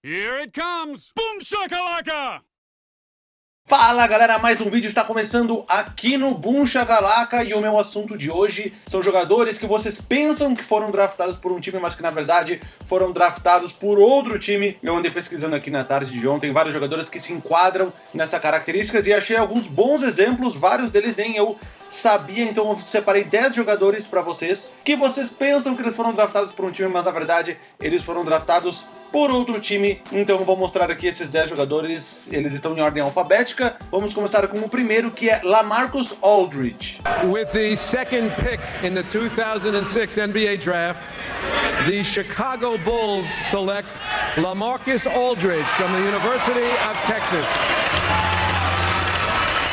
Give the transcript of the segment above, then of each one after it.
Here it comes! Boom shakalaka! Fala galera, mais um vídeo está começando aqui no Boom Shakalaka e o meu assunto de hoje são jogadores que vocês pensam que foram draftados por um time, mas que na verdade foram draftados por outro time. Eu andei pesquisando aqui na tarde de ontem vários jogadores que se enquadram nessa característica e achei alguns bons exemplos, vários deles nem eu sabia, então eu separei 10 jogadores para vocês que vocês pensam que eles foram draftados por um time, mas na verdade eles foram draftados por outro time. Então eu vou mostrar aqui esses 10 jogadores, eles estão em ordem alfabética. Vamos começar com o primeiro, que é LaMarcus Aldridge. With the second pick in the 2006 NBA Draft, the Chicago Bulls select LaMarcus Aldridge from the University of Texas.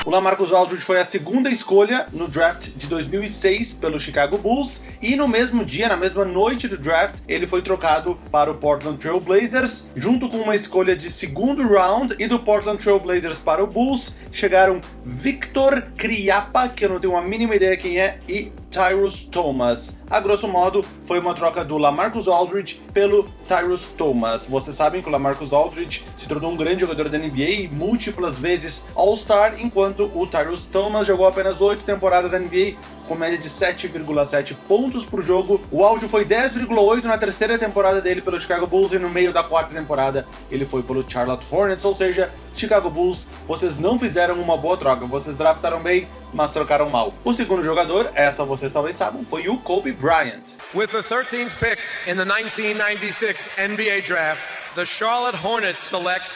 O LaMarcus Aldridge foi a segunda escolha no draft de 2006 pelo Chicago Bulls e no mesmo dia, na mesma noite do draft, ele foi trocado para o Portland Trail Blazers. Junto com uma escolha de segundo round e do Portland Trail Blazers para o Bulls, chegaram Victor Kriapa, que eu não tenho a mínima ideia quem é, e Tyrus Thomas. A grosso modo, foi uma troca do LaMarcus Aldridge pelo Tyrus Thomas. Vocês sabem que o LaMarcus Aldridge se tornou um grande jogador da NBA e múltiplas vezes All-Star, enquanto o Tyrus Thomas jogou apenas 8 temporadas na NBA, com média de 7,7 pontos por jogo. O auge foi 10,8 na terceira temporada dele pelo Chicago Bulls e no meio da quarta temporada ele foi pelo Charlotte Hornets, ou seja, Chicago Bulls, vocês não fizeram uma boa troca, vocês draftaram bem, mas trocaram mal. O segundo jogador, essa vocês talvez saibam, foi o Kobe Bryant. With the 13th pick in the 1996 NBA Draft, the Charlotte Hornets select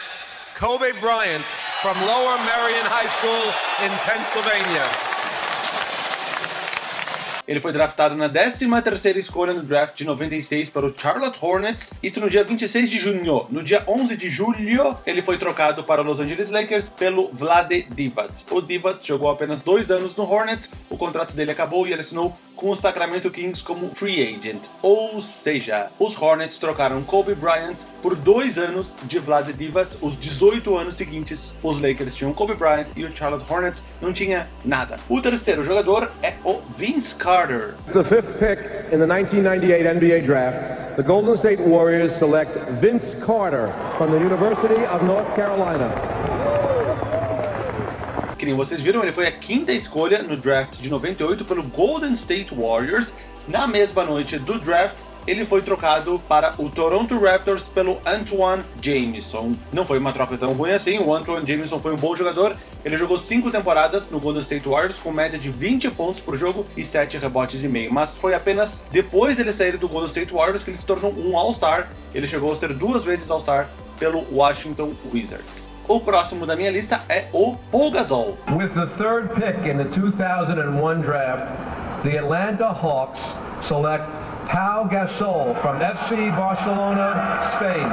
Kobe Bryant from Lower Merion High School in Pennsylvania. Ele foi draftado na 13ª escolha no draft de 96 para o Charlotte Hornets, isso no dia 26 de junho. No dia 11 de julho, ele foi trocado para o Los Angeles Lakers pelo Vlade Divac. O Divac jogou apenas 2 anos no Hornets, o contrato dele acabou e ele assinou com o Sacramento Kings como free agent. Ou seja, os Hornets trocaram Kobe Bryant por 2 anos de Vlade Divac. Os 18 anos seguintes, os Lakers tinham Kobe Bryant e o Charlotte Hornets não tinha nada. O terceiro jogador é o Vince Carter. The fifth pick in the 1998 NBA Draft, the Golden State Warriors select Vince Carter from the University of North Carolina. Que nem vocês viram, ele foi a quinta escolha no draft de 98 pelo Golden State Warriors. Na mesma noite do draft, ele foi trocado para o Toronto Raptors pelo Antoine Jamison. Não foi uma troca tão ruim assim, o Antoine Jamison foi um bom jogador. Ele jogou 5 temporadas no Golden State Warriors com média de 20 pontos por jogo e 7 rebotes e meio. Mas foi apenas depois dele sair do Golden State Warriors que ele se tornou um All-Star. Ele chegou a ser 2 vezes All-Star pelo Washington Wizards. O próximo da minha lista é o Paul Gasol. With the third pick in the 2001 draft, the Atlanta Hawks select Pau Gasol from FC Barcelona, Spain.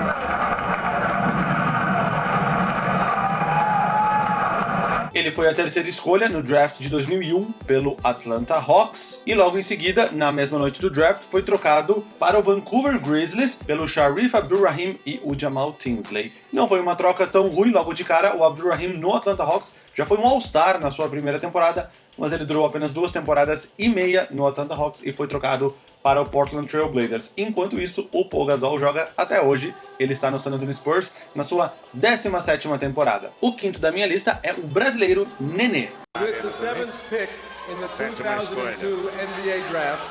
Ele foi a terceira escolha no draft de 2001 pelo Atlanta Hawks e logo em seguida, na mesma noite do draft, foi trocado para o Vancouver Grizzlies pelo Sharif Abdul-Rahim e o Jamal Tinsley. Não foi uma troca tão ruim logo de cara, o Abdul-Rahim no Atlanta Hawks já foi um All-Star na sua primeira temporada, mas ele durou apenas 2 temporadas e meia no Atlanta Hawks e foi trocado para o Portland Trail Blazers. Enquanto isso, o Paul Gasol joga até hoje. Ele está no San Antonio Spurs na sua 17ª temporada. O quinto da minha lista é o brasileiro Nenê. With the 7th pick in the 2002 NBA Draft,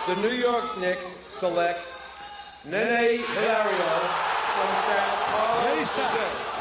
the New York Knicks select Nene Hilario from Sao Paulo. Aí está,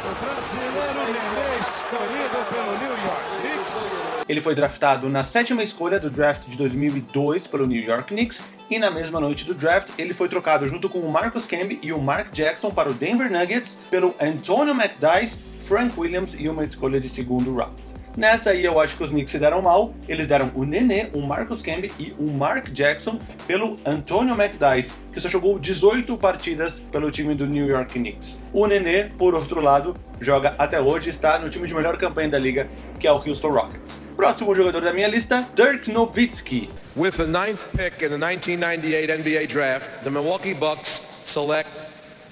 o brasileiro Nenê, escolhido pelo New York Knicks. Ele foi draftado na 7ª escolha do draft de 2002 pelo New York Knicks e na mesma noite do draft ele foi trocado junto com o Marcus Camby e o Mark Jackson para o Denver Nuggets pelo Antonio McDyess, Frank Williams e uma escolha de segundo round. Nessa aí eu acho que os Knicks se deram mal, eles deram o Nenê, o Marcus Camby e o Mark Jackson pelo Antonio McDyess, que só jogou 18 partidas pelo time do New York Knicks. O Nenê, por outro lado, joga até hoje e está no time de melhor campanha da liga, que é o Houston Rockets. Próximo jogador da minha lista, Dirk Nowitzki. With the 9th pick in the 1998 NBA Draft, the Milwaukee Bucks select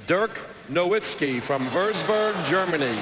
Dirk Nowitzki from Würzburg, Germany.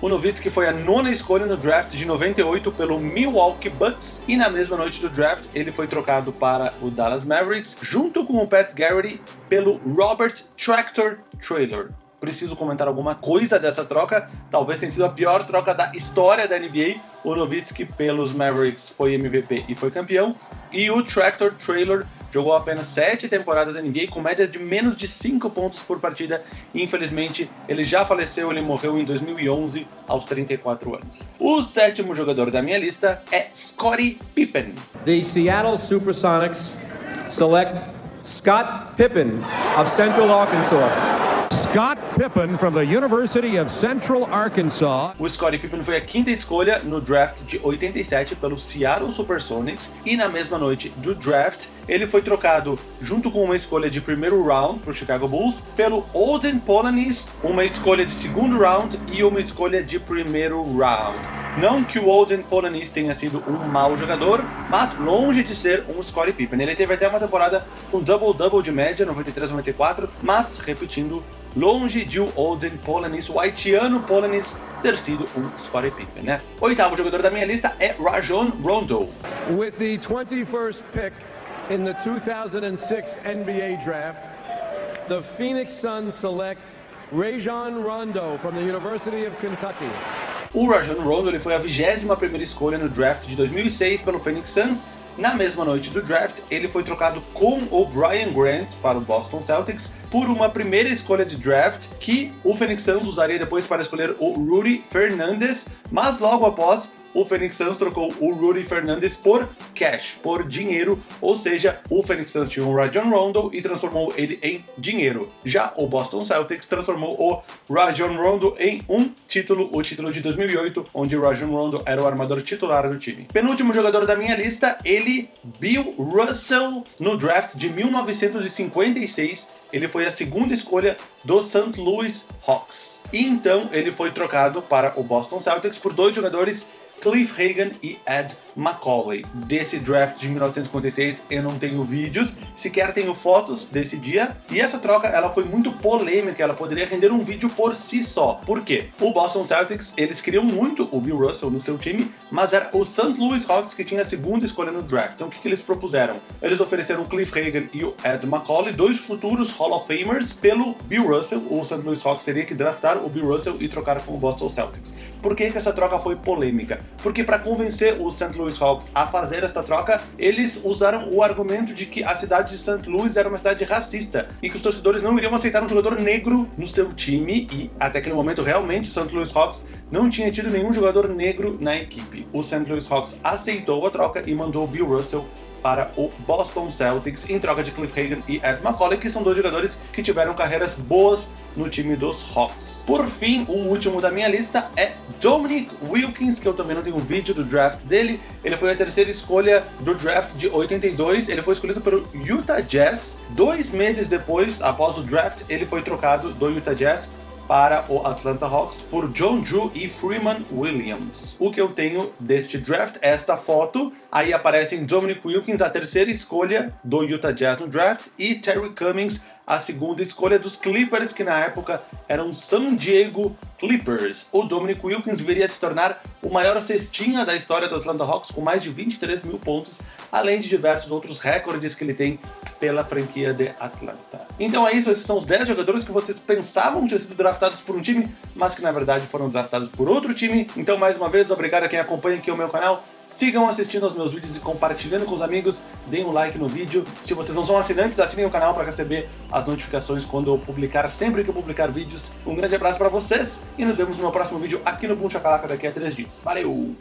O Nowitzki foi a 9ª escolha no draft de 98 pelo Milwaukee Bucks e na mesma noite do draft ele foi trocado para o Dallas Mavericks junto com o Pat Garrity pelo Robert Tractor Traylor. preciso comentar alguma coisa dessa troca. Talvez tenha sido a pior troca da história da NBA. O Nowitzki pelos Mavericks foi MVP e foi campeão. E o Tractor Traylor jogou apenas 7 temporadas na NBA com médias de menos de 5 pontos por partida. E, infelizmente, ele já faleceu, ele morreu em 2011 aos 34 anos. O 7º jogador da minha lista é Scottie Pippen. The Seattle Supersonics select Scott Pippen of Central Arkansas. Scott Pippen from the University of Central Arkansas. O Scottie Pippen foi a 5ª escolha no draft de 87 pelo Seattle Supersonics e na mesma noite do draft ele foi trocado junto com uma escolha de primeiro round para o Chicago Bulls pelo Olden Polynice, uma escolha de segundo round e uma escolha de primeiro round. Não que o Olden Polynice tenha sido um mau jogador, mas longe de ser um Scottie Pippen. Ele teve até uma temporada com double-double de média, 93-94, mas, repetindo, longe de o Olden Polynice, o haitiano Polynice, ter sido um Scottie Pippen, né? O 8º jogador da minha lista é Rajon Rondo. With the 21st pick in the 2006 NBA Draft, the Phoenix Suns select Rajon Rondo from the University of Kentucky. O Rajon Rondo ele foi a 21ª escolha no draft de 2006 pelo Phoenix Suns. Na mesma noite do draft, ele foi trocado com o Brian Grant para o Boston Celtics por uma primeira escolha de draft que o Phoenix Suns usaria depois para escolher o Rudy Fernandes, mas logo após o Phoenix Suns trocou o Rudy Fernandes por cash, por dinheiro, ou seja, o Phoenix Suns tinha o Rajon Rondo e transformou ele em dinheiro. Já o Boston Celtics transformou o Rajon Rondo em um título, o título de 2008, onde o Rajon Rondo era o armador titular do time. Penúltimo jogador da minha lista, ele, Bill Russell, no draft de 1956, ele foi a 2ª escolha do St. Louis Hawks. E então ele foi trocado para o Boston Celtics por 2 jogadores, Cliff Hagan e Ed Macauley. Desse draft de 1956 eu não tenho vídeos, sequer tenho fotos desse dia, e essa troca ela foi muito polêmica, ela poderia render um vídeo por si só. Por quê? O Boston Celtics, eles queriam muito o Bill Russell no seu time, mas era o St. Louis Hawks que tinha a 2ª escolha no draft. Então o que eles propuseram? Eles ofereceram o Cliff Hagan e o Ed Macauley, 2 futuros Hall of Famers, pelo Bill Russell. O St. Louis Hawks teria que draftar o Bill Russell e trocar com o Boston Celtics. Por que essa troca foi polêmica? Porque para convencer o St. Louis Hawks a fazer esta troca, eles usaram o argumento de que a cidade de St. Louis era uma cidade racista e que os torcedores não iriam aceitar um jogador negro no seu time, e até aquele momento realmente o St. Louis Hawks não tinha tido nenhum jogador negro na equipe. O St. Louis Hawks aceitou a troca e mandou o Bill Russell para o Boston Celtics em troca de Cliff Hagan e Ed Macauley, que são 2 jogadores que tiveram carreiras boas no time dos Hawks. Por fim, o último da minha lista é Dominique Wilkins, que eu também não tenho vídeo do draft dele. Ele foi a 3ª escolha do draft de 82, ele foi escolhido pelo Utah Jazz. 2 meses depois, após o draft, ele foi trocado do Utah Jazz para o Atlanta Hawks por John Drew e Freeman Williams. O que eu tenho deste draft é esta foto. Aí aparecem Dominique Wilkins, a 3ª escolha do Utah Jazz no draft, e Terry Cummings, a 2ª escolha dos Clippers, que na época eram San Diego Clippers. O Dominique Wilkins viria a se tornar o maior cestinha da história do Atlanta Hawks, com mais de 23 mil pontos, além de diversos outros recordes que ele tem pela franquia de Atlanta. Então é isso, esses são os 10 jogadores que vocês pensavam ter sido draftados por um time, mas que na verdade foram draftados por outro time. Então, mais uma vez, obrigado a quem acompanha aqui o meu canal. Sigam assistindo aos meus vídeos e compartilhando com os amigos. Deem um like no vídeo. Se vocês não são assinantes, assinem o canal para receber as notificações quando eu publicar, sempre que eu publicar vídeos. Um grande abraço para vocês e nos vemos no meu próximo vídeo aqui no Boom Shakalaka daqui a 3 dias. Valeu!